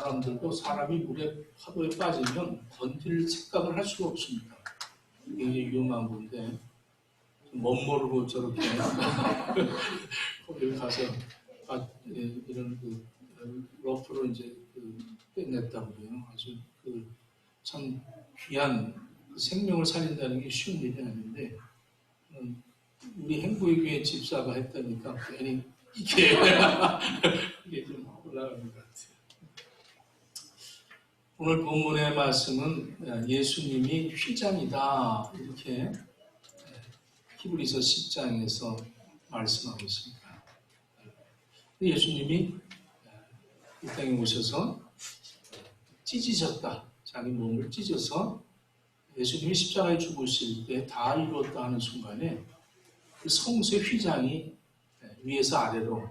사람들도 사람이 물에 파도에 빠지면 건질 생각을 할 수가 없습니다. 이게 위험한 건데 멋모르고 저렇게 거기 가서 이런 러프로 이제 빼냈다고요. 아주 참 귀한 생명을 살린다는 게 쉬운 일이 아닌데 우리 행복의 교회 집사가 했다니까 괜히 이게 좀 올라가는 것 같아요. 오늘 본문의 말씀은 예수님이 휘장이다 이렇게 히브리서 10장에서 말씀하고 있습니다. 예수님이 이 땅에 오셔서 찢으셨다. 자기 몸을 찢어서 예수님이 십자가에 죽으실 때 다 이루었다 하는 순간에 그 성소의 휘장이 위에서 아래로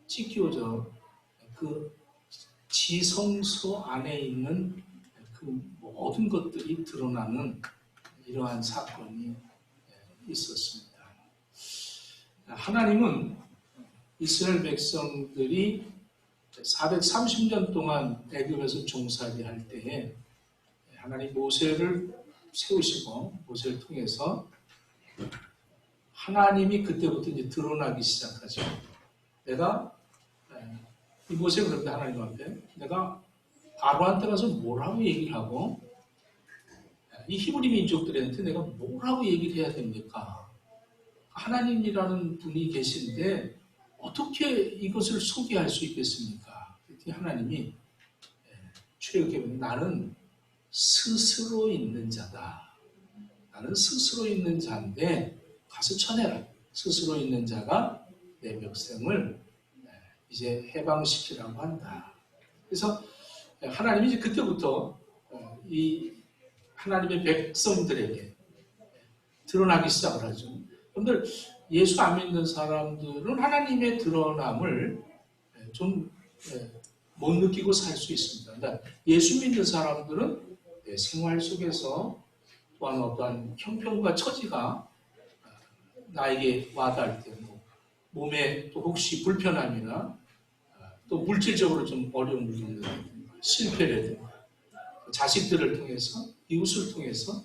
찢겨져 그 지성소 안에 있는 그 모든 것들이 드러나는 이러한 사건이 있었습니다. 하나님은 이스라엘 백성들이 430년 동안 애굽에서 종살이 할 때에 하나님 모세를 세우시고 모세를 통해서 하나님이 그때부터 이제 드러나기 시작하죠. 내가 이 모세가 그런다 하나님 앞에 내가 바로한테 가서 뭐라고 얘기를 하고 이 히브리 민족들한테 내가 뭐라고 얘기를 해야 됩니까? 하나님이라는 분이 계신데 어떻게 이것을 소개할 수 있겠습니까? 하나님이 출애굽에 나는 스스로 있는 자다. 나는 스스로 있는 자인데 가서 전해라. 스스로 있는 자가 내 백성을 이제 해방시키라고 한다. 그래서 하나님이 이제 그때부터 이 하나님의 백성들에게 드러나기 시작을 하죠. 여러분들 예수 안 믿는 사람들은 하나님의 드러남을 좀 못 느끼고 살 수 있습니다. 그러니까 예수 믿는 사람들은 내 생활 속에서 또한 어떠한 형편과 처지가 나에게 와닿을 때 몸에 또 혹시 불편함이나 또 물질적으로 좀 어려움을 겪는다든가 실패라든가 자식들을 통해서 이웃을 통해서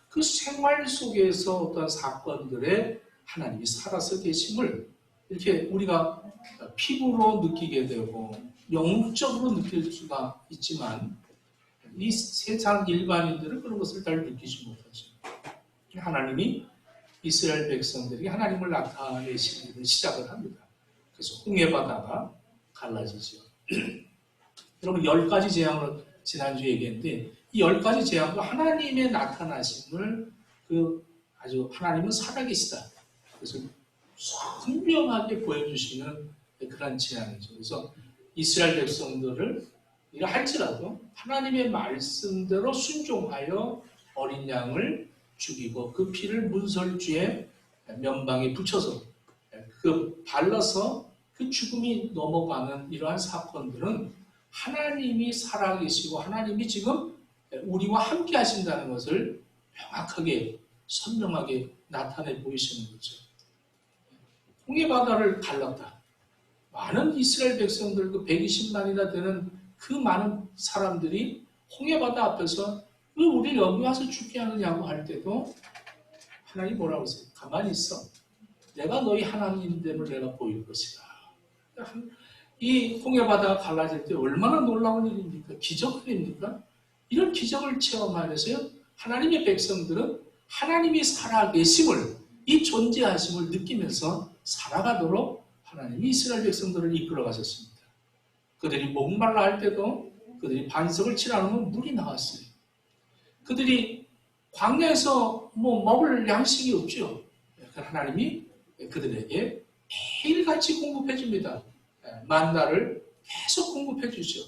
그 생활 속에서 어떠한 사건들에 하나님이 살아서 계심을 이렇게 우리가 피부로 느끼게 되고 영적으로 느낄 수가 있지만 이 세상 일반인들은 그런 것을 잘 느끼지 못하죠. 하나님이 이스라엘 백성들에게 하나님을 나타내시기를 시작을 합니다. 그래서 홍해바다가 갈라지죠. 여러분 10가지 재앙을 지난주에 얘기했는데 이 10가지 재앙도 하나님의 나타나심을 아주 하나님은 살아계시다. 그래서 분명하게 보여주시는 그런 재앙이죠. 그래서 이스라엘 백성들을 이라 할지라도 하나님의 말씀대로 순종하여 어린 양을 죽이고 그 피를 문설주의 면방에 붙여서 발라서 그 죽음이 넘어가는 이러한 사건들은 하나님이 살아계시고 하나님이 지금 우리와 함께 하신다는 것을 명확하게 선명하게 나타내 보이시는 거죠. 홍해바다를 갈랐다. 많은 이스라엘 백성들 그 120만이나 되는 그 많은 사람들이 홍해바다 앞에서 왜 우리 여기 와서 죽게 하느냐고 할 때도 하나님 뭐라고 하세요? 가만히 있어. 내가 너희 하나님됨을 내가 보일 것이다. 이 홍해바다가 갈라질 때 얼마나 놀라운 일입니까? 기적입니까? 이런 기적을 체험하면서요. 하나님의 백성들은 하나님이 살아계심을 이 존재하심을 느끼면서 살아가도록 하나님이 이스라엘 백성들을 이끌어 가셨습니다. 그들이 목말라 할 때도 그들이 반석을 치라 하면 물이 나왔어요. 그들이 광야에서 먹을 양식이 없죠. 하나님이 그들에게 매일같이 공급해 줍니다. 만나를 계속 공급해 주죠.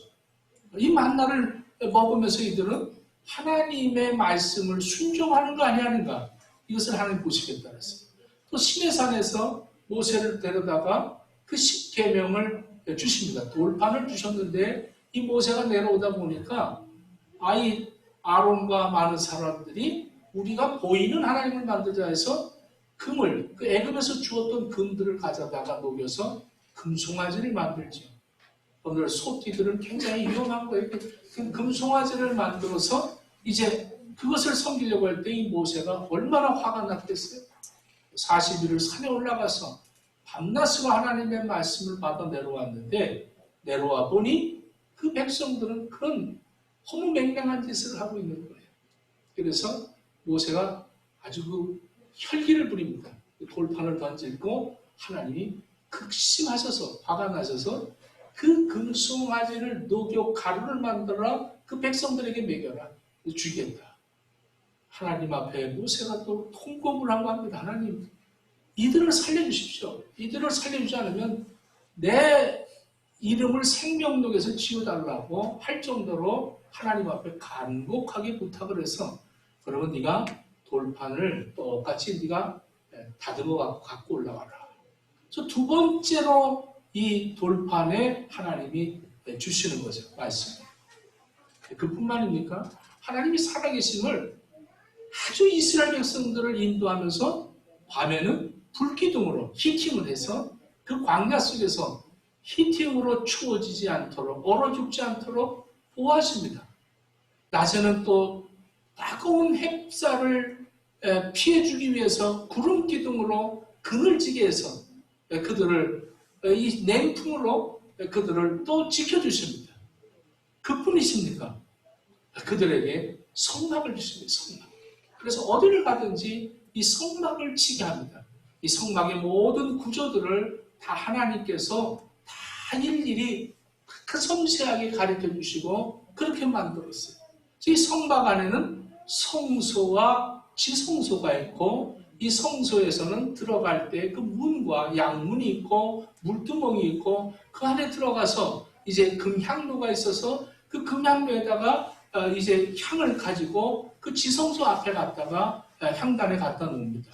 이 만나를 먹으면서 이들은 하나님의 말씀을 순종하는 거 아니하는가 이것을 하나님 보시겠다 그랬어요. 또 시내산에서 모세를 데려다가 그 10계명을 주십니다. 돌판을 주셨는데 이 모세가 내려오다 보니까 이 아론과 많은 사람들이 우리가 보이는 하나님을 만들자 해서 금을 그 애굽에서 주었던 금들을 가져다가 녹여서 금송아지를 만들죠. 오늘 소띠들은 굉장히 위험한 거예요. 금송아지를 만들어서 이제 그것을 섬기려고 할 때 이 모세가 얼마나 화가 났겠어요. 40일을 산에 올라가서 밤낮으로 하나님의 말씀을 받아 내려왔는데 내려와 보니 그 백성들은 그런 허무맹랑한 짓을 하고 있는 거예요. 그래서 모세가 아주 그 혈기를 부립니다. 돌판을 던지고 하나님이 극심하셔서 화가 나셔서 그 금송아지를 녹여 가루를 만들어 그 백성들에게 먹여라. 죽이겠다. 하나님 앞에 모세가 또 통곡을 하고 합니다. 하나님, 이들을 살려주십시오. 이들을 살려주지 않으면 내 이름을 생명록에서 지워달라고 할 정도로 하나님 앞에 간곡하게 부탁을 해서 그러면 네가 돌판을 똑같이 네가 다듬어 갖고 올라와라. 그래서 두 번째로 이 돌판에 하나님이 주시는 거죠. 말씀. 그뿐만입니까? 하나님이 살아계심을 아주 이스라엘 백성들을 인도하면서 밤에는 불기둥으로 히팅을 해서 그 광야 속에서 히팅으로 추워지지 않도록 얼어 죽지 않도록 보호하십니다. 낮에는 또 따가운 햇살을 피해주기 위해서 구름 기둥으로 그늘지게 해서 그들을 이 냉풍으로 그들을 또 지켜주십니다. 그뿐이십니까? 그들에게 성막을 주십니다. 성막. 그래서 어디를 가든지 이 성막을 치게 합니다. 이 성막의 모든 구조들을 다 하나님께서 다 일일이 그 섬세하게 가르쳐 주시고 그렇게 만들었어요. 이 성막 안에는 성소와 지성소가 있고 이 성소에서는 들어갈 때 그 문과 양문이 있고 물두멍이 있고 그 안에 들어가서 이제 금향로가 있어서 그 금향로에다가 이제 향을 가지고 그 지성소 앞에 갔다가 향단에 갖다 놓습니다.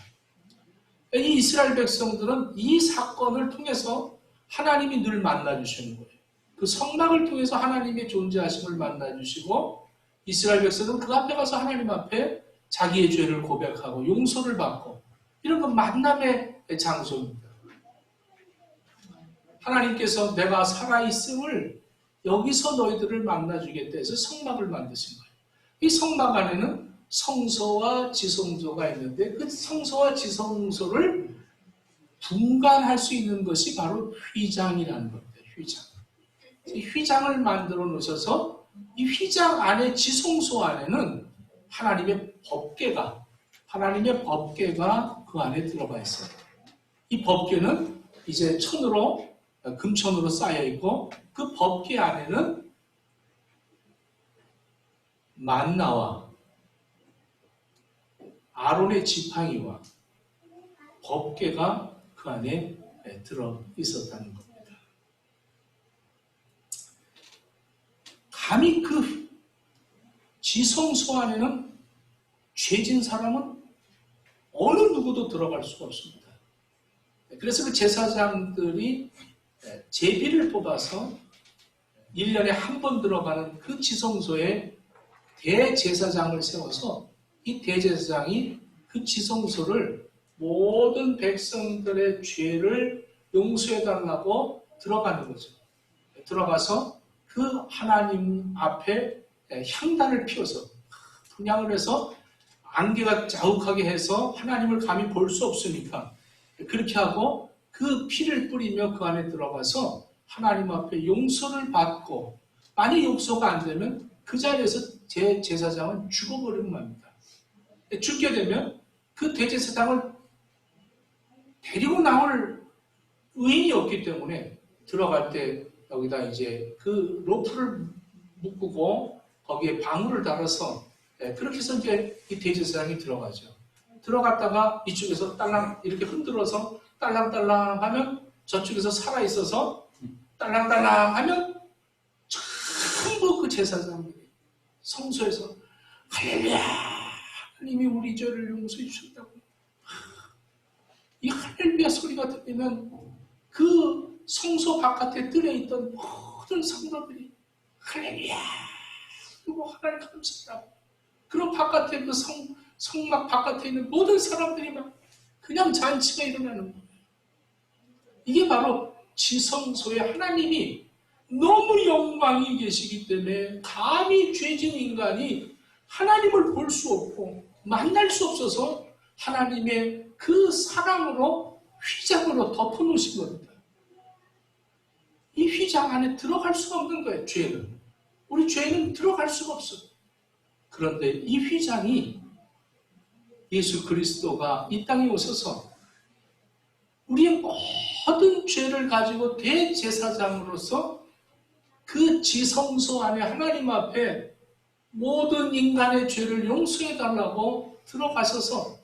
이 이스라엘 백성들은 이 사건을 통해서 하나님이 늘 만나주시는 거예요. 그 성막을 통해서 하나님의 존재하심을 만나주시고 이스라엘 백성들은 그 앞에 가서 하나님 앞에 자기의 죄를 고백하고 용서를 받고 이런 건 만남의 장소입니다. 하나님께서 내가 살아있음을 여기서 너희들을 만나주겠다 해서 성막을 만드신 거예요. 이 성막 안에는 성소와 지성소가 있는데 그 성소와 지성소를 분간할 수 있는 것이 바로 휘장이라는 겁니다. 휘장. 이 휘장을 만들어 놓으셔서 이 휘장 안에 지성소 안에는 하나님의 법궤가 그 안에 들어가 있어요. 이 법궤는 이제 금천으로 쌓여 있고 그 법궤 안에는 만나와 아론의 지팡이와 법궤가 그 안에 들어 있었다는 겁니다. 감히 그 지성소 안에는 죄진 사람은 어느 누구도 들어갈 수가 없습니다. 그래서 그 제사장들이 제비를 뽑아서 1년에 한 번 들어가는 그 지성소에 대제사장을 세워서 이 대제사장이 그 지성소를 모든 백성들의 죄를 용서해달라고 들어가는 거죠. 들어가서 그 하나님 앞에 향단을 피워서 분향을 해서 안개가 자욱하게 해서 하나님을 감히 볼 수 없으니까 그렇게 하고 그 피를 뿌리며 그 안에 들어가서 하나님 앞에 용서를 받고 만약 용서가 안 되면 그 자리에서 제사장은 죽어버리는 겁니다. 죽게 되면 그 대제사장을 데리고 나올 의인이 없기 때문에 들어갈 때 여기다 이제 그 로프를 묶고 거기에 방울을 달아서 그렇게 해서 이제 이 대제사장이 들어가죠. 들어갔다가 이쪽에서 딸랑 이렇게 흔들어서 딸랑딸랑 하면 저쪽에서 살아있어서 딸랑딸랑 하면 전부 그 제사장들이 성소에서 할렐루야 하나님이 우리 죄를 용서해 주셨다고 이 할렐루야 소리가 들리면 그 성소 바깥에 들어있던 모든 성도들이 할렐루야 그리고 하나님 감사하다고 그런 바깥에 그 성막 바깥에 있는 모든 사람들이 막 그냥 잔치가 일어나는 거예요. 이게 바로 지성소에 하나님이 너무 영광이 계시기 때문에 감히 죄진 인간이 하나님을 볼 수 없고 만날 수 없어서 하나님의 그 사랑으로 휘장으로 덮어놓으신 겁니다. 이 휘장 안에 들어갈 수가 없는 거예요. 죄는. 우리 죄는 들어갈 수가 없어요. 그런데 이 휘장이 예수 그리스도가 이 땅에 오셔서 우리의 모든 죄를 가지고 대제사장으로서 그 지성소 안에 하나님 앞에 모든 인간의 죄를 용서해달라고 들어가셔서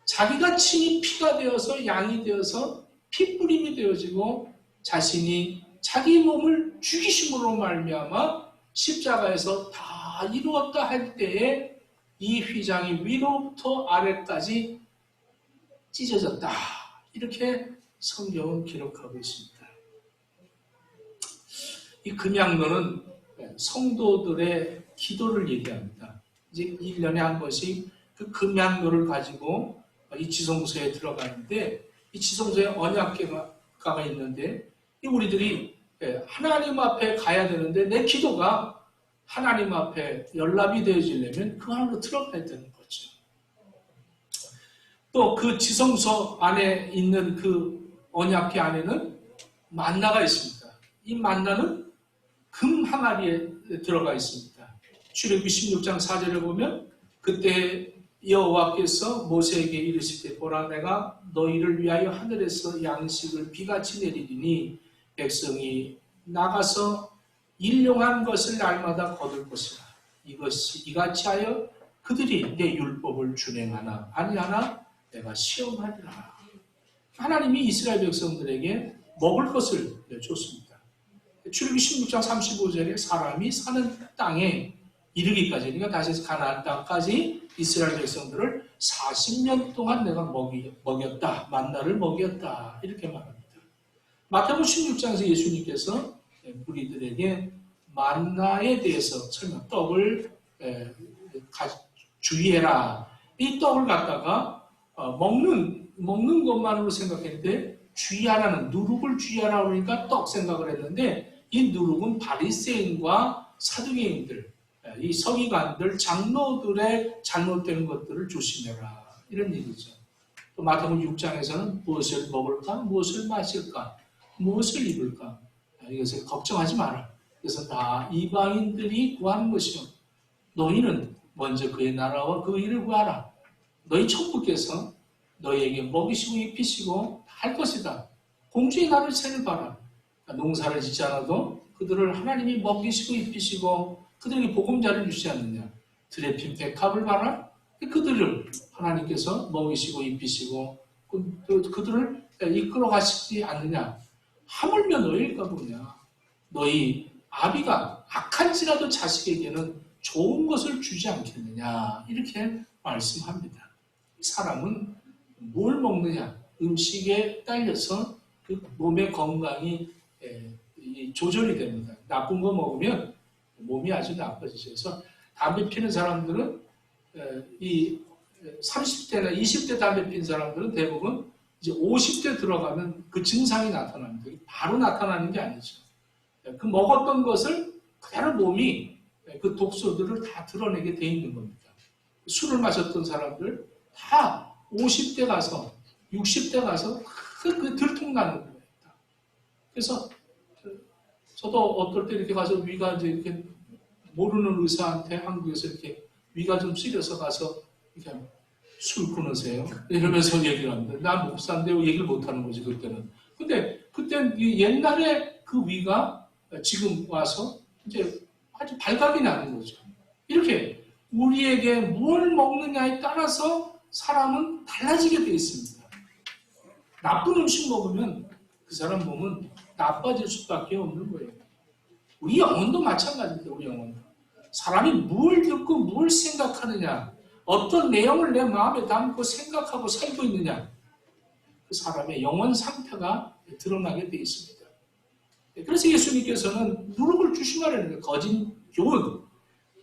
자기가 친히 피가 되어서 양이 되어서 피뿌림이 되어지고 자신이 자기 몸을 죽이심으로 말미암아 십자가에서 다 이루었다 할 때에 이 휘장이 위로부터 아래까지 찢어졌다. 이렇게 성경은 기록하고 있습니다. 이 금양로는 성도들의 기도를 얘기합니다. 이제 1년에 한 번씩 그 금양로를 가지고 이 지성소에 들어가는데 이 지성소에 언약궤가 있는데 우리들이 하나님 앞에 가야 되는데 내 기도가 하나님 앞에 연락이 되어지려면 그 안으로 들어가야 되는 거죠. 또 그 지성소 안에 있는 그 언약궤 안에는 만나가 있습니다. 이 만나는 금 항아리에 들어가 있습니다. 출애굽기 16장 4절에 보면 그때 여호와께서 모세에게 이르시되 보라 내가 너희를 위하여 하늘에서 양식을 비같이 내리리니 백성이 나가서 일용한 것을 날마다 거둘 것이라. 이것이 이같이 하여 그들이 내 율법을 준행하나 아니하나 내가 시험하리라. 하나님이 이스라엘 백성들에게 먹을 것을 줬습니다. 출애굽기 16장 35절에 사람이 사는 땅에 이르기까지, 그러니까 다시 가나안 땅까지 이스라엘 백성들을 40년 동안 내가 먹였다. 만나를 먹였다. 이렇게 말합니다. 마태복음 16장에서 예수님께서 우리들에게 만나에 대해서 설명, 떡을 주의해라. 이 떡을 갖다가 먹는 것만으로 생각했는데 주의하라는, 누룩을 주의하라 그러니까 떡 생각을 했는데 이 누룩은 바리새인과 사두개인들, 이 서기관들, 장로들의 잘못되는 것들을 조심해라. 이런 얘기죠. 또 마태복음 6장에서는 무엇을 먹을까? 무엇을 마실까? 무엇을 입을까? 이것을 걱정하지 마라. 그래서 다 이방인들이 구하는 것이요. 너희는 먼저 그의 나라와 그 일을 구하라. 너희 천부께서 너희에게 먹이시고 입히시고 할 것이다. 공주의 나를 새를 봐라. 농사를 짓지 않아도 그들을 하나님이 먹이시고 입히시고 그들에게 보금자를 주지 않느냐. 들에 핀 백합을 봐라. 그들을 하나님께서 먹이시고 입히시고 그들을 이끌어 가시지 않느냐. 하물며 너희일까 보냐. 너희 아비가 악한지라도 자식에게는 좋은 것을 주지 않겠느냐. 이렇게 말씀합니다. 사람은 뭘 먹느냐. 음식에 딸려서 그 몸의 건강이 조절이 됩니다. 나쁜 거 먹으면 몸이 아주 나빠지셔서 담배 피는 사람들은 이 30대나 20대 담배 피는 사람들은 대부분 이제 50대 들어가면 그 증상이 나타납니다. 바로 나타나는 게 아니죠. 그 먹었던 것을 그대로 몸이 그 독소들을 다 드러내게 돼 있는 겁니다. 술을 마셨던 사람들 다 50대 가서 60대 가서 그 들통나는 거예요. 그래서 저도 어떨 때 이렇게 가서 위가 이제 이렇게 모르는 의사한테 한국에서 이렇게 위가 좀 쓰려서 가서 이렇게 술 끊으세요. 이러면서 얘기를 합니다. 난 목사인데 얘기를 못 하는 거지, 그때는. 근데 그때 옛날에 그 위가 지금 와서 이제 아주 발각이 나는 거죠. 이렇게 우리에게 뭘 먹느냐에 따라서 사람은 달라지게 되어 있습니다. 나쁜 음식 먹으면 그 사람 몸은 나빠질 수밖에 없는 거예요. 우리 영혼도 마찬가지입니다. 우리 영혼도. 사람이 뭘 듣고 뭘 생각하느냐, 어떤 내용을 내 마음에 담고 생각하고 살고 있느냐, 그 사람의 영혼 상태가 드러나게 되어 있습니다. 그래서 예수님께서는 누룩을 조심하라는 거예요. 거짓 교훈,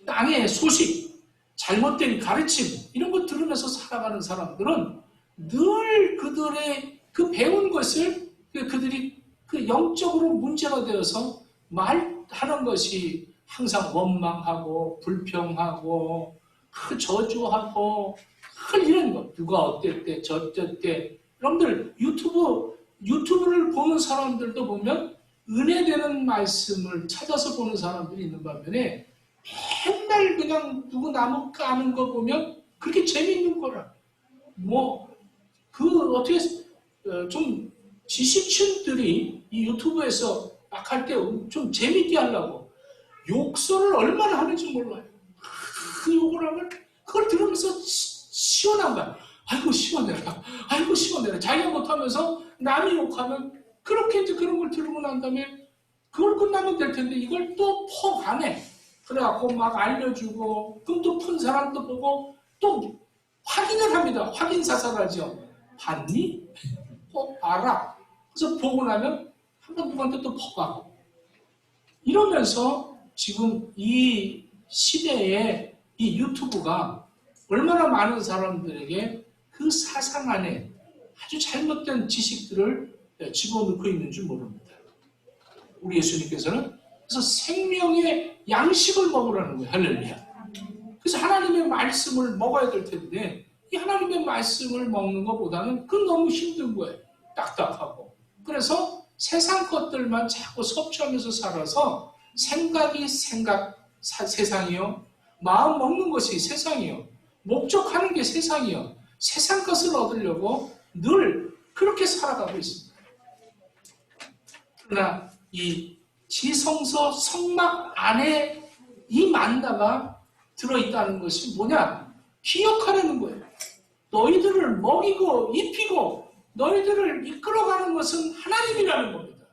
땅의 소식, 잘못된 가르침 이런 거 들으면서 살아가는 사람들은 늘 그들의 그 배운 것을 그들이 그 영적으로 문제가 되어서 말하는 것이 항상 원망하고 불평하고 저주하고 이런 거 누가 어땠대 저땠대. 여러분들 유튜브를 보는 사람들도 보면 은혜되는 말씀을 찾아서 보는 사람들이 있는 반면에 맨날 그냥 누구 나무 까는 거 보면 그렇게 재밌는 거라. 어떻게 좀 지식층들이 이 유튜브에서 막 할 때 좀 재밌게 하려고 욕설을 얼마나 하는지 몰라요. 그 욕을 하면 그걸 들으면서 시원한 거야. 아이고 시원해라. 아이고 시원해라. 자기가 못하면서 남이 욕하면 그렇게 이제 그런 걸 들으고 난 다음에 그걸 끝나면 될 텐데 이걸 또 퍼가네. 그래갖고 막 알려주고 그럼 또 푼 사람도 보고 또 확인을 합니다. 확인 사살하죠. 봤니? 알아. 그래서 보고 나면 한번 누구한테 또 퍼가고 이러면서 지금 이 시대에 이 유튜브가 얼마나 많은 사람들에게 그 사상 안에 아주 잘못된 지식들을 집어넣고 있는 줄 모릅니다. 우리 예수님께서는 그래서 생명의 양식을 먹으라는 거예요. 할렐루야. 그래서 하나님의 말씀을 먹어야 될 텐데 이 하나님의 말씀을 먹는 것보다는 그건 너무 힘든 거예요. 딱딱하고. 그래서 세상 것들만 자꾸 섭취하면서 살아서 생각이 세상이요. 마음 먹는 것이 세상이요. 목적하는 게 세상이요. 세상 것을 얻으려고 늘 그렇게 살아가고 있습니다. 그러나 이 지성소 성막 안에 이 만나가 들어있다는 것이 뭐냐? 기억하라는 거예요. 너희들을 먹이고 입히고 너희들을 이끌어가는 것은 하나님이라는 겁니다.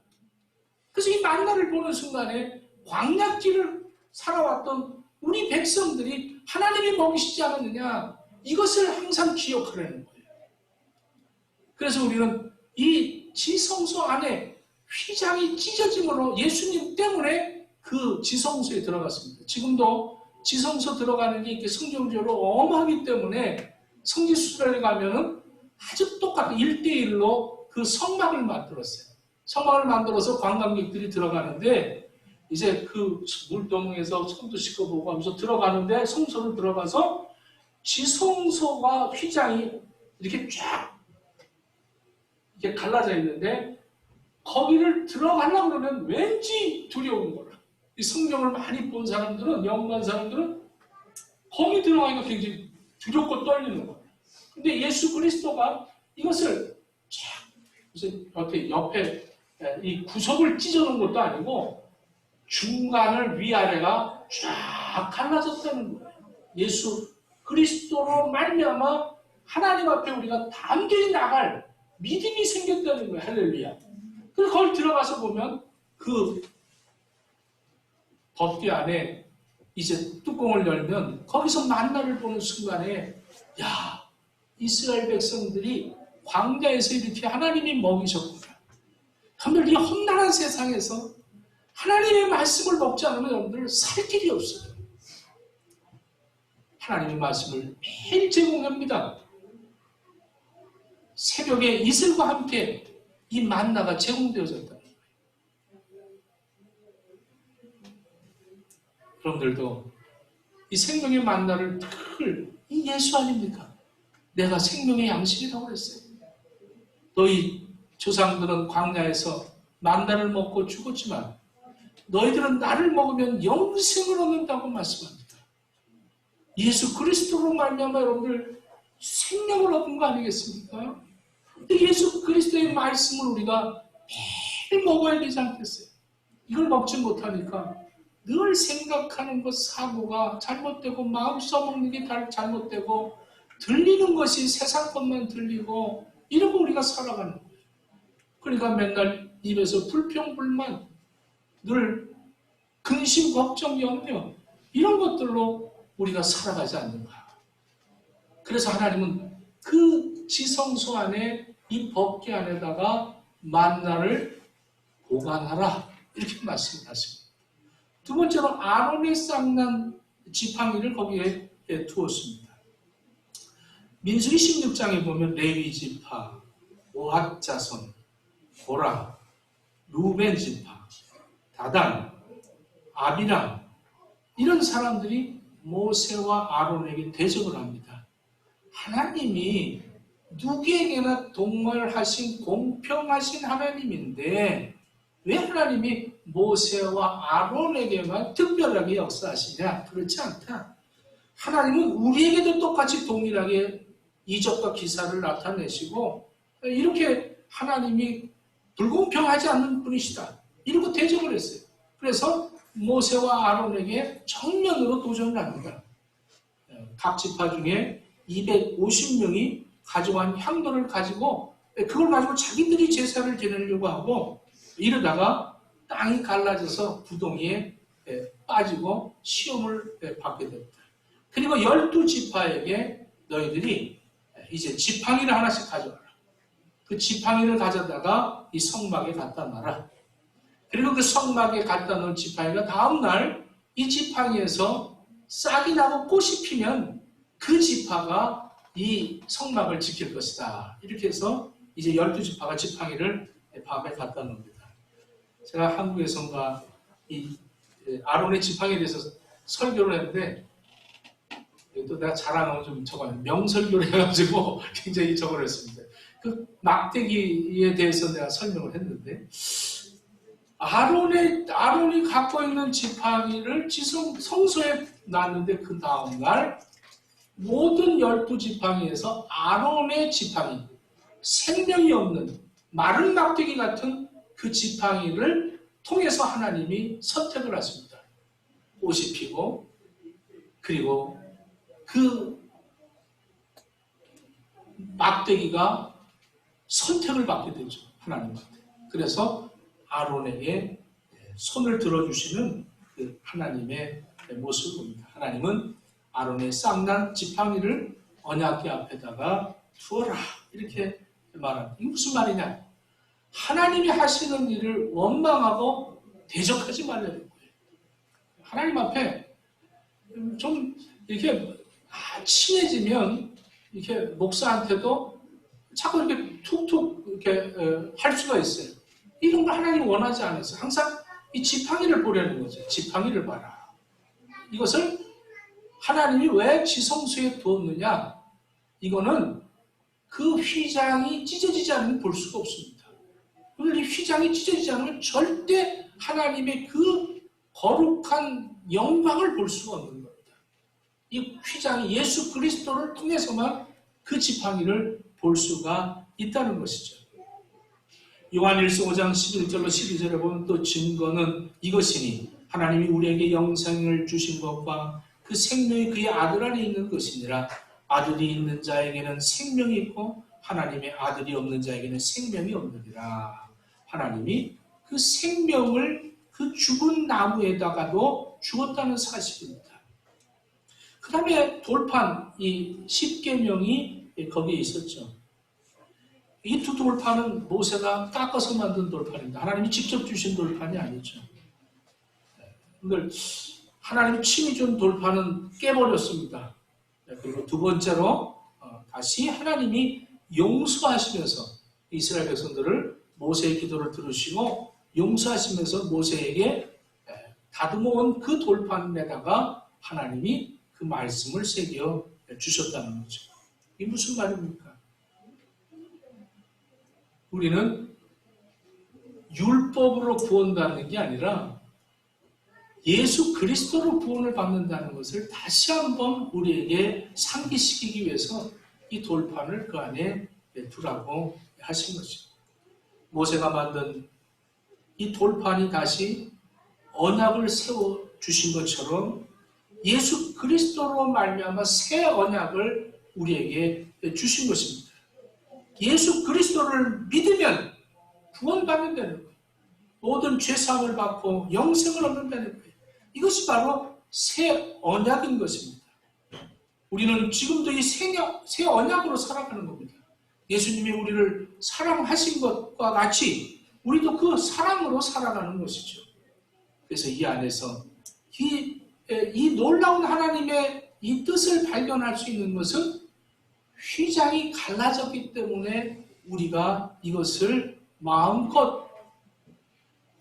그래서 이 만나를 보는 순간에 광야길을 살아왔던 우리 백성들이 하나님이 먹이시지 않았느냐? 이것을 항상 기억하라는 거예요. 그래서 우리는 이 지성소 안에 휘장이 찢어짐으로 예수님 때문에 그 지성소에 들어갔습니다. 지금도 지성소 들어가는 게 이렇게 성경적으로 엄하기 때문에 성지순례에 가면은 아주 똑같은 1대1로 그 성막을 만들었어요. 성막을 만들어서 관광객들이 들어가는데 이제 그 물동에서 손도 씻어보고 하면서 들어가는데 성소를 들어가서 지성소와 휘장이 이렇게 쫙 이렇게 갈라져 있는데 거기를 들어가려고 그러면 왠지 두려운 거라. 이 성경을 많이 본 사람들은, 연구한 사람들은 거기 들어가기가 굉장히 두렵고 떨리는 거예요. 근데 예수 그리스도가 이것을 쫙 무슨 옆에 이 구석을 찢어놓은 것도 아니고 중간을 위아래가 쫙 갈라졌다는 거예요. 예수 그리스도로 말미암아 하나님 앞에 우리가 담대히 나갈 믿음이 생겼다는 거예요. 할렐루야. 그래서 거기 들어가서 보면 그 덮개 안에 이제 뚜껑을 열면 거기서 만나를 보는 순간에 야, 이스라엘 백성들이 광야에서 이렇게 하나님이 먹이셨구나. 여러분들 이 험난한 세상에서 하나님의 말씀을 먹지 않으면 여러분들 살 길이 없어요. 하나님의 말씀을 매일 제공합니다. 새벽에 이슬과 함께 이 만나가 제공되어졌다는 거예요. 여러분들도 이 생명의 만나를 늘 이 예수 아닙니까? 내가 생명의 양식이라고 그랬어요. 너희 조상들은 광야에서 만나를 먹고 죽었지만 너희들은 나를 먹으면 영생을 얻는다고 말씀합니다. 예수 그리스도로 말미암아 여러분들 생명을 얻은 거 아니겠습니까? 근데 예수 그리스도의 말씀을 우리가 매일 먹어야 되지 않겠어요? 이걸 먹지 못하니까 늘 생각하는 것, 사고가 잘못되고 마음 써먹는 게 잘못되고 들리는 것이 세상 것만 들리고 이러고 우리가 살아가는 거예요. 그러니까 맨날 입에서 불평불만, 늘 근심, 걱정, 염려 이런 것들로 우리가 살아가지 않는가. 그래서 하나님은 그 지성소 안에 이 법궤 안에다가 만나를 보관하라 이렇게 말씀하십니다. 두 번째로 아론의 쌍난 지팡이를 거기에 두었습니다. 민수기 16장에 보면 레위 지파, 오핫 자손, 고라, 루벤 지파, 다단, 아비람 이런 사람들이 모세와 아론에게 대적을 합니다. 하나님이 누구에게나 동일하신 공평하신 하나님인데 왜 하나님이 모세와 아론에게만 특별하게 역사하시냐? 그렇지 않다. 하나님은 우리에게도 똑같이 동일하게 이적과 기사를 나타내시고 이렇게 하나님이 불공평하지 않는 분이시다. 이러고 대적을 했어요. 그래서 모세와 아론에게 정면으로 도전을 합니다. 각 지파 중에 250명이 가져간 향도를 가지고 그걸 가지고 자기들이 제사를 지내려고 하고 이러다가 땅이 갈라져서 구덩이에 빠지고 시험을 받게 됩니다. 그리고 12지파에게 너희들이 이제 지팡이를 하나씩 가져와라. 그 지팡이를 가져다가 이 성막에 갖다 놔라. 그리고 그 성막에 갖다 놓은 지팡이가 다음날 이 지팡이에서 싹이 나고 꽃이 피면 그 지파가 이 성막을 지킬 것이다. 이렇게 해서 이제 12지파가 지팡이를 밤에 갖다 놓습니다. 제가 한국에선가 이 아론의 지팡이에 대해서 설교를 했는데 또 내가 자랑하면 좀 적어요. 명설교를 해가지고 굉장히 적어를 했습니다. 그 막대기에 대해서 내가 설명을 했는데 아론이 갖고 있는 지팡이를 성소에 놨는데 그 다음날 모든 12지팡이에서 아론의 지팡이, 생명이 없는 마른 막대기 같은 그 지팡이를 통해서 하나님이 선택을 하십니다. 꽃이 피고 그리고 그 막대기가 선택을 받게 되죠. 하나님한테. 그래서 아론에게 손을 들어주시는 그 하나님의 모습을 봅니다. 하나님은 아론의 쌍난 지팡이를 언약궤 앞에다가 두어라 이렇게 말합니다. 이게 무슨 말이냐? 하나님이 하시는 일을 원망하고 대적하지 말라는 거예요. 하나님 앞에 좀 이렇게 친해지면 이렇게 목사한테도 자꾸 이렇게 툭툭 이렇게 할 수가 있어요. 이런 걸 하나님 원하지 않았어요. 항상 이 지팡이를 보려는 거죠. 지팡이를 봐라. 이것을 하나님이 왜 지성소에 두었느냐? 이거는 그 휘장이 찢어지지 않으면 볼 수가 없습니다. 오늘 이 휘장이 찢어지지 않으면 절대 하나님의 그 거룩한 영광을 볼 수가 없는 겁니다. 이 휘장이 예수 그리스도를 통해서만 그 지팡이를 볼 수가 있다는 것이죠. 요한일서 5장 11절로 12절에 보면 또 증거는 이것이니 하나님이 우리에게 영생을 주신 것과 그 생명이 그의 아들 안에 있는 것이니라. 아들이 있는 자에게는 생명이 있고 하나님의 아들이 없는 자에게는 생명이 없느니라. 하나님이 그 생명을 그 죽은 나무에다가도 주었다는 사실입니다. 그 다음에 돌판, 이 십계명이 거기에 있었죠. 이 두 돌판은 모세가 깎아서 만든 돌판입니다. 하나님이 직접 주신 돌판이 아니죠. 그걸 하나님이 친히 준 돌판은 깨버렸습니다. 그리고 두 번째로 다시 하나님이 용서하시면서 이스라엘 백성들을 모세의 기도를 들으시고 용서하시면서 모세에게 다듬어 온 그 돌판에다가 하나님이 그 말씀을 새겨 주셨다는 거죠. 이게 무슨 말입니까? 우리는 율법으로 구원받는 게 아니라 예수 그리스도로 구원을 받는다는 것을 다시 한번 우리에게 상기시키기 위해서 이 돌판을 그 안에 두라고 하신 거죠. 모세가 만든 이 돌판이 다시 언약을 세워주신 것처럼 예수 그리스도로 말미암아 새 언약을 우리에게 주신 것입니다. 예수 그리스도를 믿으면 구원받는다는 거예요. 모든 죄사함을 받고 영생을 얻는다는 거예요. 이것이 바로 새 언약인 것입니다. 우리는 지금도 이 새 언약으로 살아가는 겁니다. 예수님이 우리를 사랑하신 것과 같이 우리도 그 사랑으로 살아가는 것이죠. 그래서 이 안에서 이 놀라운 하나님의 이 뜻을 발견할 수 있는 것은 휘장이 갈라졌기 때문에 우리가 이것을 마음껏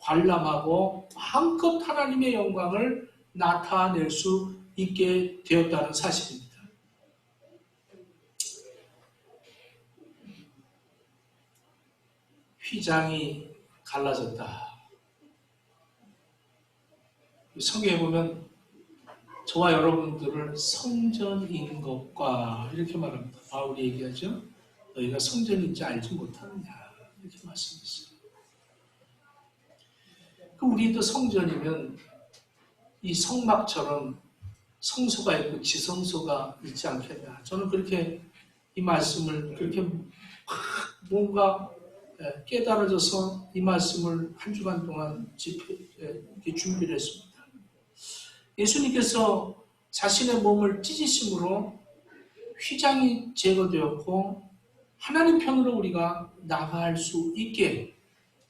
관람하고 마음껏 하나님의 영광을 나타낼 수 있게 되었다는 사실입니다. 휘장이 갈라졌다. 성경에 보면 저와 여러분들을 성전인 것과 이렇게 말합니다. 바울이 얘기하죠. 너희가 성전인지 알지 못하느냐 이렇게 말씀했어요. 우리도 성전이면 이 성막처럼 성소가 있고 지성소가 있지 않겠냐. 저는 그렇게 이 말씀을 그렇게 뭔가 깨달아져서 이 말씀을 한 주간 동안 준비를 했습니다. 예수님께서 자신의 몸을 찢으심으로 휘장이 제거되었고 하나님 편으로 우리가 나아갈 수 있게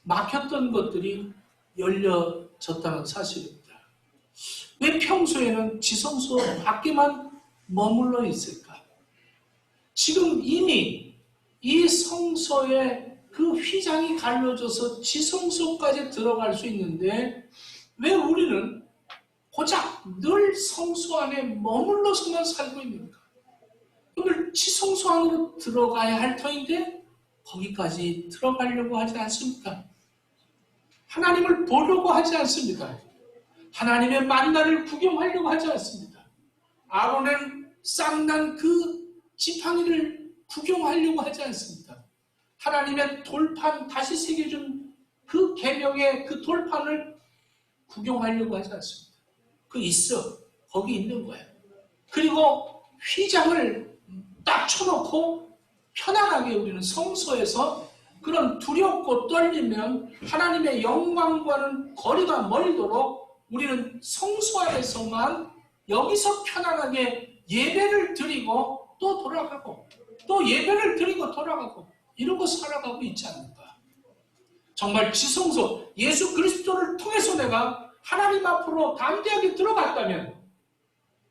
막혔던 것들이 열려졌다는 사실입니다. 왜 평소에는 지성소 밖에만 머물러 있을까? 지금 이미 이 성소에 그 휘장이 갈려져서 지성소까지 들어갈 수 있는데 왜 우리는 고작 늘 성소 안에 머물러서만 살고 있는가? 오늘 지성소 안으로 들어가야 할 터인데 거기까지 들어가려고 하지 않습니까? 하나님을 보려고 하지 않습니다. 하나님의 만나를 구경하려고 하지 않습니다. 아론의 쌍난 그 지팡이를 구경하려고 하지 않습니다. 하나님의 돌판 다시 새겨준 그 계명의 그 돌판을 구경하려고 하지 않습니다. 그 있어. 거기 있는 거예요. 그리고 휘장을 딱 쳐놓고 편안하게 우리는 성소에서 그런 두렵고 떨리면 하나님의 영광과는 거리가 멀도록 우리는 성소 안에서만 여기서 편안하게 예배를 드리고 또 돌아가고 또 예배를 드리고 돌아가고 이러고 살아가고 있지 않는가. 정말 지성소 예수 그리스도를 통해서 내가 하나님 앞으로 담대하게 들어갔다면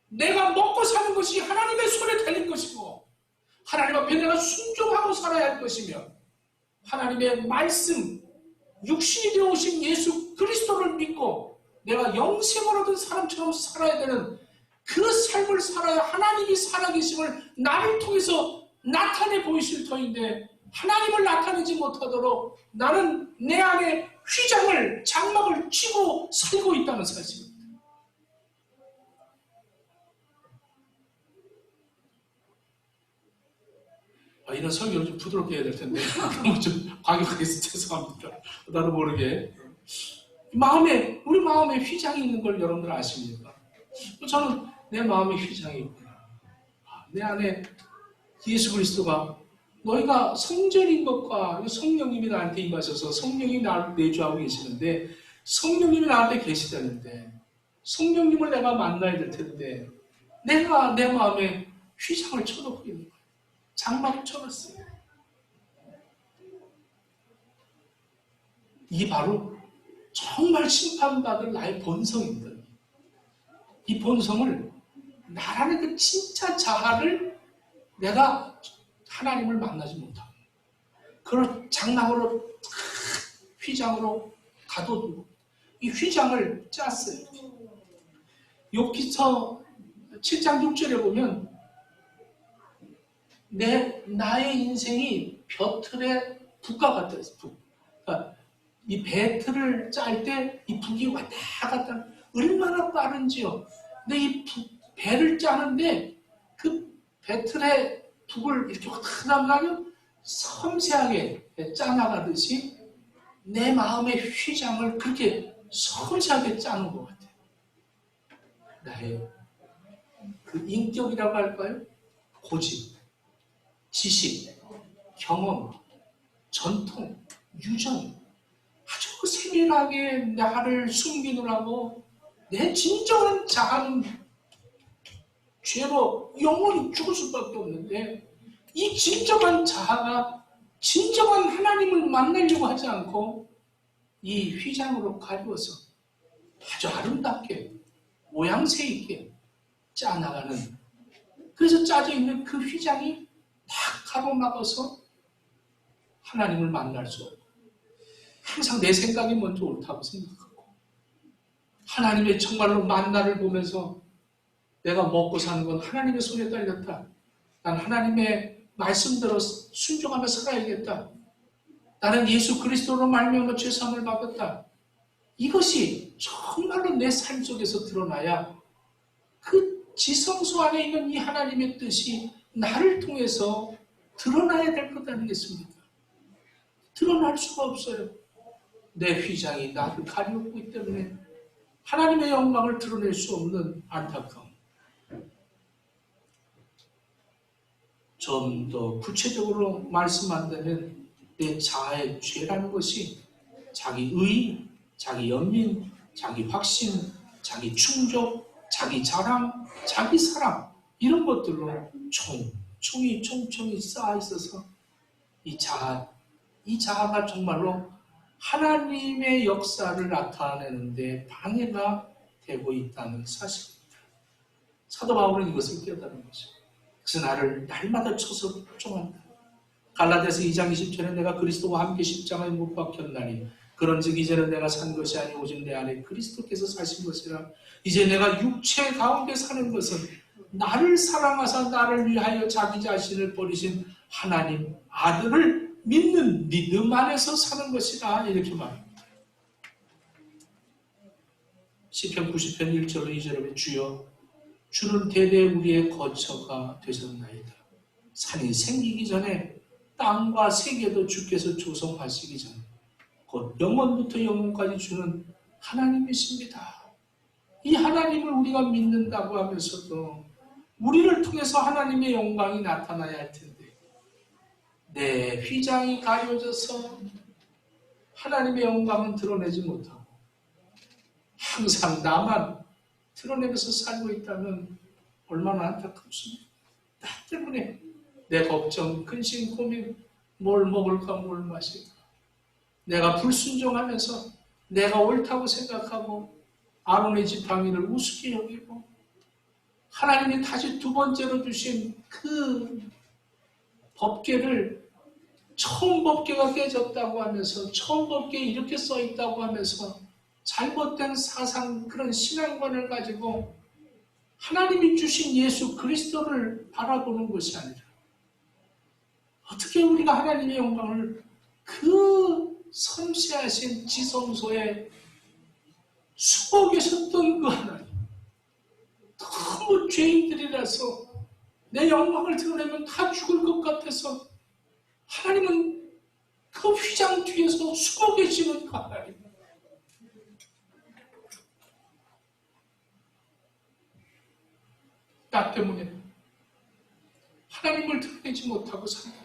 내가 먹고 사는 것이 하나님의 손에 달린 것이고 하나님 앞에 내가 순종하고 살아야 할 것이며 하나님의 말씀 육신이 되어 오신 예수 그리스도를 믿고 내가 영생을 얻은 사람처럼 살아야 되는 그 삶을 살아야 하나님이 살아계심을 나를 통해서 나타내 보이실 터인데 하나님을 나타내지 못하도록 나는 내 안에 휘장을 장막을 치고 살고 있다는 사실입니다. 이런 설교를 좀 부드럽게 해야 될 텐데 너무 좀 과격하게 해서 죄송합니다. 나도 모르게 우리 마음에 휘장이 있는 걸 여러분들 아십니까? 저는 내 마음에 휘장이 있구나. 내 안에 예수 그리스도가 너희가 성전인 것과 성령님이 나한테 임하셔서 성령이 나를 내주하고 계시는데 성령님이 나한테 계시다는데 성령님을 내가 만나야 될 텐데 내가 내 마음에 휘장을 쳐놓고 있는 거예요. 장막을 쳐놨어요. 이게 바로 정말 심판받을 나의 본성입니다. 이 본성을 나라는 그 진짜 자아를 내가 하나님을 만나지 못하고 그걸 장막으로 휘장으로 가둬두고 이 휘장을 짰어요. 욥기서 7장 6절에 보면 나의 인생이 벼틀의 북과 같다. 그러니까 이 배틀을 짤 때 이 북이 왔다 갔다 얼마나 빠른지요. 근데 이 배를 짜는데 그 배틀의 북을 이렇게 하나면 섬세하게 짜나가듯이 내 마음의 휘장을 그렇게 섬세하게 짜는 것 같아요. 나의 그 인격이라고 할까요? 고집, 지식, 경험, 전통, 유전 아주 세밀하게 나를 숨기느라고 내 진정한 자아는 죄로 영원히 죽을 수밖에 없는데 이 진정한 자아가 진정한 하나님을 만나려고 하지 않고 이 휘장으로 가려워서 아주 아름답게 모양새 있게 짜나가는 그래서 짜져 있는 그 휘장이 딱 가로막아서 하나님을 만날 수 없고 항상 내 생각이 먼저 옳다고 생각하고 하나님의 정말로 만나를 보면서 내가 먹고 사는 건 하나님의 손에 달렸다. 난 하나님의 말씀대로 순종하며 살아야겠다. 나는 예수 그리스도로 말미암아 죄사함을 받았다. 이것이 정말로 내 삶 속에서 드러나야 그 지성소 안에 있는 이 하나님의 뜻이 나를 통해서 드러나야 될 것 아니겠습니까? 드러날 수가 없어요. 내 휘장이 나를 가리우고 있기 때문에 하나님의 영광을 드러낼 수 없는 안타까움. 좀 더 구체적으로 말씀한다면 내 자아의 죄라는 것이 자기 의, 자기 연민, 자기 확신, 자기 충족, 자기 자랑, 자기 사랑 이런 것들로 총총이 쌓여 있어서 이 자아가 정말로 하나님의 역사를 나타내는데 방해가 되고 있다는 사실입니다. 사도 바울은 이것을 깨달은 거죠. 그래서 나를 날마다 쳐서 쫓아간다. 갈라디아서 2장 20절에 내가 그리스도와 함께 십자가에 못 박혔나니 그런즉 이제는 내가 산 것이 아니오 오직 내 안에 그리스도께서 사신 것이라. 이제 내가 육체 가운데 사는 것은 나를 사랑하사 나를 위하여 자기 자신을 버리신 하나님 아들을 믿는 믿음 안에서 사는 것이다. 이렇게 말합니다. 시편 90편 1절로 2절에 주여 주는 대대 우리의 거처가 되셨나이다. 산이 생기기 전에 땅과 세계도 주께서 조성하시기 전에 곧 영원부터 영원까지 주는 하나님이십니다. 이 하나님을 우리가 믿는다고 하면서도 우리를 통해서 하나님의 영광이 나타나야 할 텐데 내 휘장이 가려져서 하나님의 영광은 드러내지 못하고 항상 나만 드러내면서 살고 있다면 얼마나 안타깝습니까? 나 때문에 내 걱정, 근심, 고민, 뭘 먹을까, 뭘 마실까. 내가 불순종하면서 내가 옳다고 생각하고 아론의 지팡이를 우습게 여기고 하나님이 다시 두 번째로 주신 그 법궤를 처음 법궤가 깨졌다고 하면서 처음 법궤에 이렇게 써있다고 하면서 잘못된 사상, 그런 신앙관을 가지고 하나님이 주신 예수 그리스도를 바라보는 것이 아니라 어떻게 우리가 하나님의 영광을 그 섬세하신 지성소에 숨어 계셨던 그 하나님, 너무 죄인들이라서 내 영광을 드러내면 다 죽을 것 같아서 하나님은 그 휘장 뒤에서 숨어 계시는 그 하나님. 나 때문에 하나님을 드러내지 못하고 산다.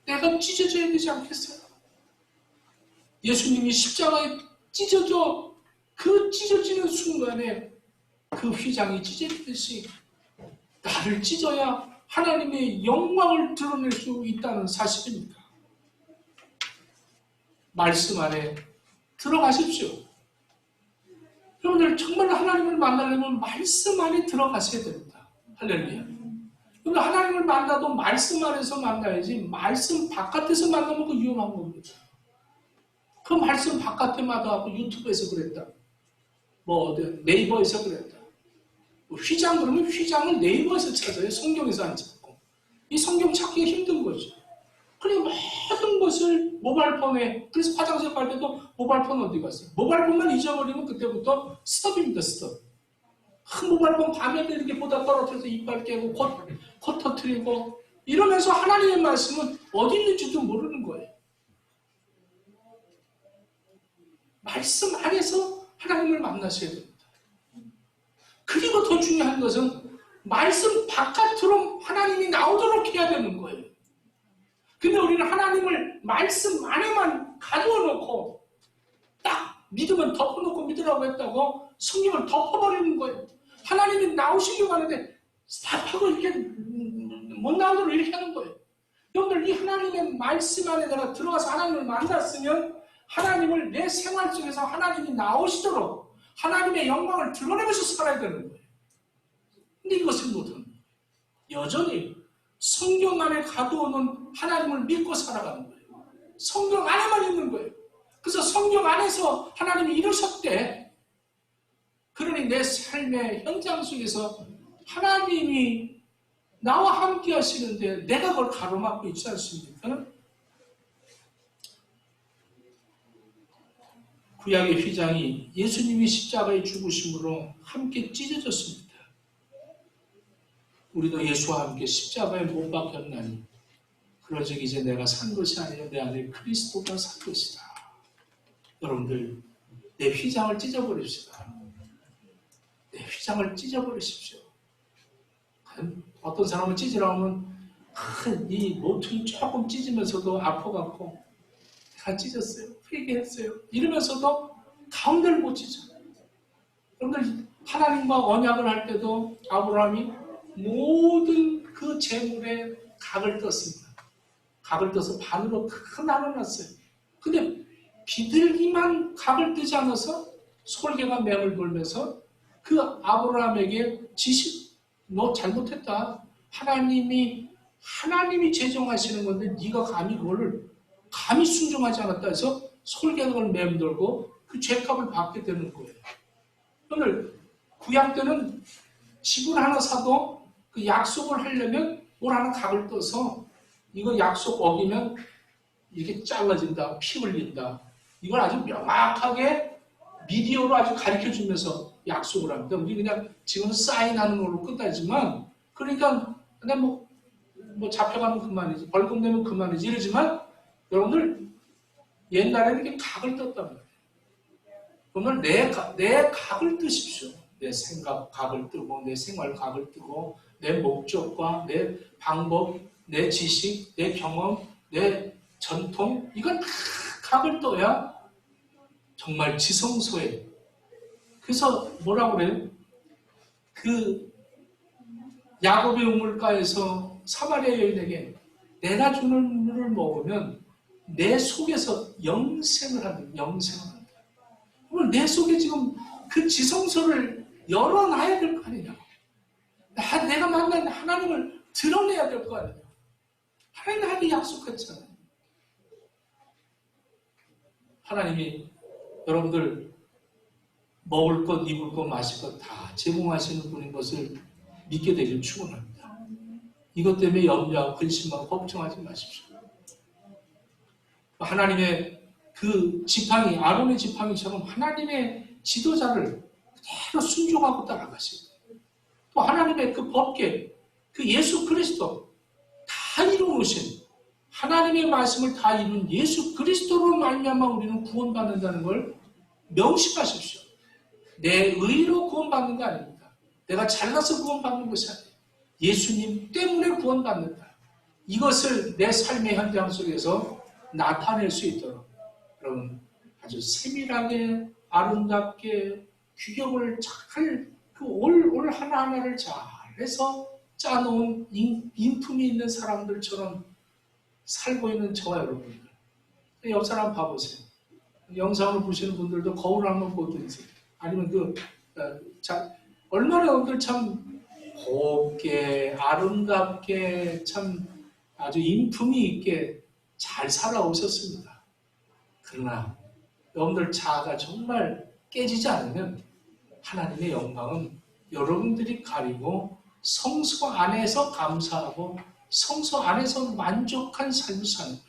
내가 찢어져야 되지 않겠어요? 예수님이 십자가에 찢어져 그 찢어지는 순간에 그 휘장이 찢어지듯이 나를 찢어야 하나님의 영광을 드러낼 수 있다는 사실입니다. 말씀 안에 들어가십시오. 여러분들 정말 하나님을 만나려면 말씀 안에 들어가셔야 됩니다. 할렐루야. 여러분 하나님을 만나도 말씀 안에서 만나야지 말씀 바깥에서 만나면 그 위험한 겁니다. 그 말씀 바깥에마다 하고 유튜브에서 그랬다. 뭐 네이버에서 그랬다. 뭐 휘장 그러면 휘장을 네이버에서 찾아요. 성경에서 안 찾고. 이 성경 찾기가 힘든 거죠. 그리고 모든 것을 모바일폰에, 그래서 화장실 갈 때도 모바일폰 어디 갔어요? 모바일폰만 잊어버리면 그때부터 스톱입니다. 스톱. 모바일폰 밤에도 이렇게 보다 떨어져서 이빨 깨고 코 터트리고 이러면서 하나님의 말씀은 어디 있는지도 모르는 거예요. 말씀 안에서 하나님을 만나셔야 됩니다. 그리고 더 중요한 것은 말씀 바깥으로 하나님이 나오도록 해야 되는 거예요. 근데 우리는 하나님을 말씀 안에만 가두어 놓고 딱 믿으면 덮어놓고 믿으라고 했다고 성경을 덮어버리는 거예요. 하나님이 나오시려고 하는데 스탑하고 이렇게 못 나오도록 이렇게 하는 거예요. 여러분들 이 하나님의 말씀 안에 내가 들어가서 하나님을 만났으면 하나님을 내 생활 속에서 하나님이 나오시도록 하나님의 영광을 드러내면서 살아야 되는 거예요. 근데 이것을 못하는 거예요. 여전히 성경 안에 가두어놓은 하나님을 믿고 살아가는 거예요. 성경 안에만 있는 거예요. 그래서 성경 안에서 하나님이 이루셨대. 그러니 내 삶의 현장 속에서 하나님이 나와 함께 하시는데 내가 그걸 가로막고 있지 않습니까? 구약의 휘장이 예수님이 십자가에 죽으심으로 함께 찢어졌습니다. 우리도 예수와 함께 십자가에 못 박혔나니 그러즉 이제 내가 산 것이 아니라 내 안에 그리스도가 산 것이다. 여러분들 내 휘장을 찢어버립시다. 내 휘장을 찢어버리십시오. 어떤 사람은 찢으라고 하면 이 모퉁이 조금 찢으면서도 아파갖고 내가 찢었어요. 회개했어요. 이러면서도 가운데를 못 찢어. 여러분들 하나님과 언약을 할 때도 아브라함이 모든 그 재물에 각을 떴습니다. 각을 떠서 반으로 큰 나눠놨어요. 근데 비둘기만 각을 뜨지 않아서 솔개가 맹을 돌면서 그 아브라함에게 지식, 너 잘못했다. 하나님이 제정하시는 건데 네가 감히 그거를 감히 순종하지 않았다 해서 솔개가 그걸 맴돌고 그 죄값을 받게 되는 거예요. 오늘 구약 때는 집을 하나 사도 그 약속을 하려면 뭘 하나 각을 떠서 이거 약속 어기면 이렇게 잘라진다, 피 흘린다. 이걸 아주 명확하게 미디어로 아주 가르쳐주면서 약속을 합니다. 우리 그냥 지금 사인하는 걸로 끝나지만, 그러니까 그냥 뭐 잡혀가면 그만이지, 벌금 내면 그만이지 이러지만, 여러분들 옛날에는 이렇게 각을 떴단 말이에요. 오늘 내 각을 뜨십시오. 내 생각 각을 뜨고, 내 생활 각을 뜨고, 내 목적과 내 방법, 내 지식, 내 경험, 내 전통, 이건 다 각을 떠야 정말 지성소에. 그래서 뭐라고 그래요? 그 야곱의 우물가에서 사마리아 여인에게 내가 주는 물을 먹으면 내 속에서 영생을 합니다. 영생을 합니다. 그러면 내 속에 지금 그 지성소를 열어놔야 될 거 아니냐. 내가 만난 하나님을 드러내야 될 거 아니냐. 하나님 나에게 약속했잖아요. 하나님이 여러분들 먹을 것, 입을 것, 마실 것 다 제공하시는 분인 것을 믿게 되길 축원합니다. 이것 때문에 염려하고 근심하고 걱정하지 마십시오. 하나님의 그 지팡이, 아론의 지팡이처럼 하나님의 지도자를 그대로 순종하고 따라가시고, 또 하나님의 그 법계, 그 예수 그리스도 다 이루어오신 하나님의 말씀을 다 이룬 예수 그리스도로 말미암아 우리는 구원받는다는 걸 명심하십시오. 내 의로 구원받는 거 아닙니다. 내가 잘나서 구원받는 것이 아니에요. 예수님 때문에 구원받는다. 이것을 내 삶의 현장 속에서 나타낼 수 있도록 여러분 아주 세밀하게 아름답게 규격을 잘 그 올 하나하나를 잘해서 짜놓은 인품이 있는 사람들처럼 살고 있는 저와 여러분들. 옆 사람 봐보세요. 영상을 보시는 분들도 거울 한번 보든지 아니면 얼마나 여러분들 참 곱게 아름답게 참 아주 인품이 있게 잘 살아오셨습니다. 그러나 여러분들 자아가 정말 깨지지 않으면 하나님의 영광은 여러분들이 가리고 성소 안에서 감사하고 성소 안에서 만족한 삶을 사는 거예요.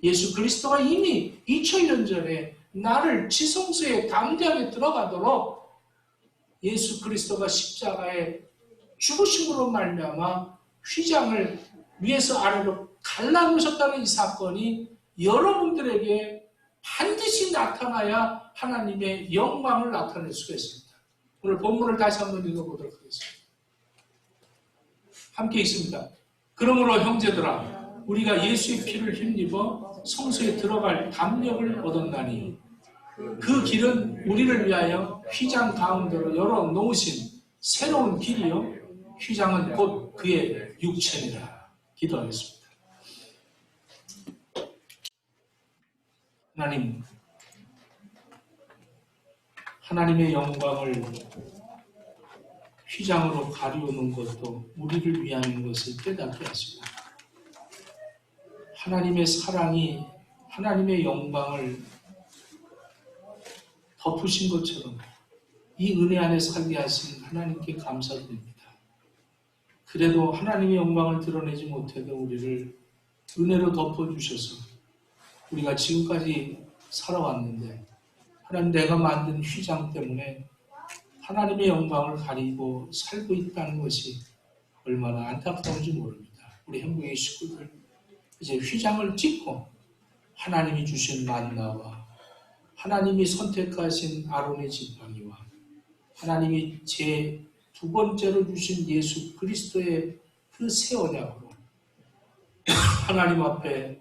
예수 그리스도가 이미 2000년 전에 나를 지성소에 담대하게 들어가도록 예수 그리스도가 십자가에 죽으심으로 말미암아 휘장을 위에서 아래로 갈라놓으셨다는 이 사건이 여러분들에게 반드시 나타나야 하나님의 영광을 나타낼 수가 있습니다. 오늘 본문을 다시 한번 읽어보도록 하겠습니다. 함께 있습니다. 그러므로 형제들아 우리가 예수의 피를 힘입어 성소에 들어갈 담력을 얻었나니 그 길은 우리를 위하여 휘장 가운데로 열어놓으신 새로운 길이요 휘장은 곧 그의 육체니라. 기도하겠습니다. 하나님, 하나님의 영광을 휘장으로 가리우는 것도 우리를 위한 것을 깨닫게 하시고 하나님의 사랑이 하나님의 영광을 덮으신 것처럼 이 은혜 안에 살게 하신 하나님께 감사드립니다. 그래도 하나님의 영광을 드러내지 못해도 우리를 은혜로 덮어주셔서 우리가 지금까지 살아왔는데 하나님 내가 만든 휘장 때문에 하나님의 영광을 가리고 살고 있다는 것이 얼마나 안타까운지 모릅니다. 우리 행복의 식구들 이제 휘장을 찢고 하나님이 주신 만나와 하나님이 선택하신 아론의 지팡이와 하나님이 제 두 번째로 주신 예수 그리스도의 그 새 언약으로 하나님 앞에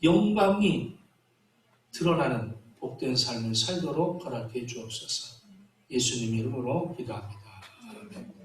영광이 드러나는 복된 삶을 살도록 허락해 주옵소서. 예수님 이름으로 기도합니다. 아멘.